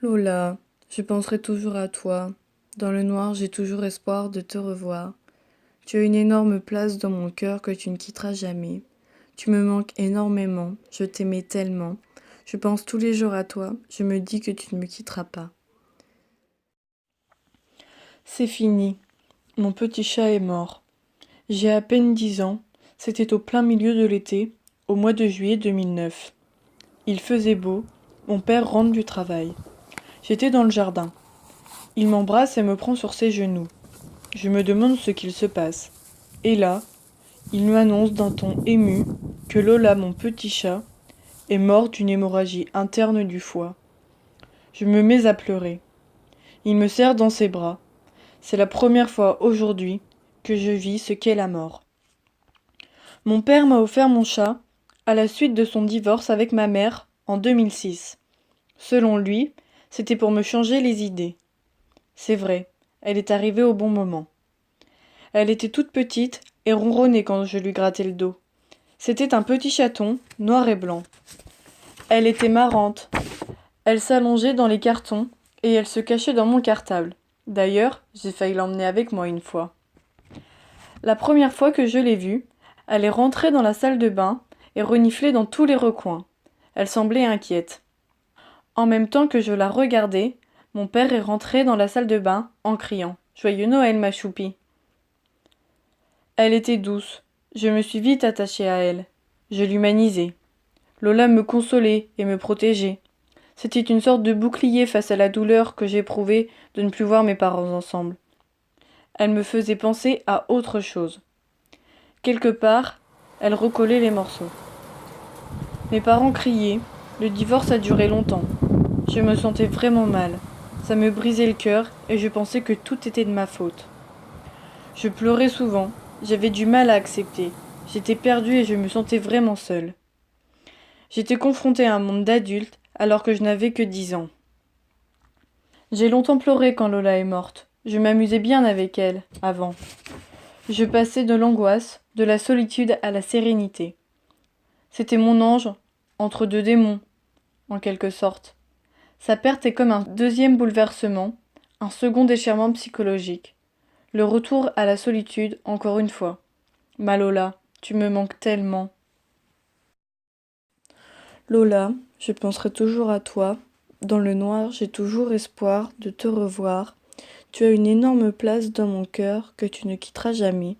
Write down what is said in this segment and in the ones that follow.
Lola, je penserai toujours à toi. Dans le noir, j'ai toujours espoir de te revoir. Tu as une énorme place dans mon cœur que tu ne quitteras jamais. Tu me manques énormément, je t'aimais tellement. Je pense tous les jours à toi, je me dis que tu ne me quitteras pas. C'est fini, mon petit chat est mort. J'ai à peine 10 ans, c'était au plein milieu de l'été, au mois de juillet 2009. Il faisait beau, mon père rentre du travail. J'étais dans le jardin. Il m'embrasse et me prend sur ses genoux. Je me demande ce qu'il se passe. Et là, il m'annonce d'un ton ému que Lola, mon petit chat, est mort d'une hémorragie interne du foie. Je me mets à pleurer. Il me serre dans ses bras. C'est la première fois aujourd'hui que je vis ce qu'est la mort. Mon père m'a offert mon chat à la suite de son divorce avec ma mère en 2006. Selon lui, c'était pour me changer les idées. C'est vrai, elle est arrivée au bon moment. Elle était toute petite et ronronnait quand je lui grattais le dos. C'était un petit chaton, noir et blanc. Elle était marrante. Elle s'allongeait dans les cartons et elle se cachait dans mon cartable. D'ailleurs, j'ai failli l'emmener avec moi une fois. La première fois que je l'ai vue, elle est rentrée dans la salle de bain et reniflait dans tous les recoins. Elle semblait inquiète. En même temps que je la regardais, mon père est rentré dans la salle de bain en criant « Joyeux Noël, ma choupie !» Elle était douce. Je me suis vite attachée à elle. Je l'humanisais. Lola me consolait et me protégeait. C'était une sorte de bouclier face à la douleur que j'éprouvais de ne plus voir mes parents ensemble. Elle me faisait penser à autre chose. Quelque part, elle recollait les morceaux. Mes parents criaient. Le divorce a duré longtemps. Je me sentais vraiment mal. Ça me brisait le cœur et je pensais que tout était de ma faute. Je pleurais souvent. J'avais du mal à accepter. J'étais perdue et je me sentais vraiment seule. J'étais confrontée à un monde d'adultes alors que je n'avais que 10 ans. J'ai longtemps pleuré quand Lola est morte. Je m'amusais bien avec elle, avant. Je passais de l'angoisse, de la solitude à la sérénité. C'était mon ange, entre deux démons, en quelque sorte. Sa perte est comme un deuxième bouleversement, un second déchirement psychologique. Le retour à la solitude, encore une fois. Ma Lola, tu me manques tellement. Lola, je penserai toujours à toi. Dans le noir, j'ai toujours espoir de te revoir. Tu as une énorme place dans mon cœur que tu ne quitteras jamais.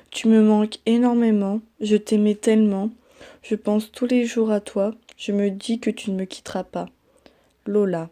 Tu me manques énormément, je t'aimais tellement. Je pense tous les jours à toi, je me dis que tu ne me quitteras pas. Lola.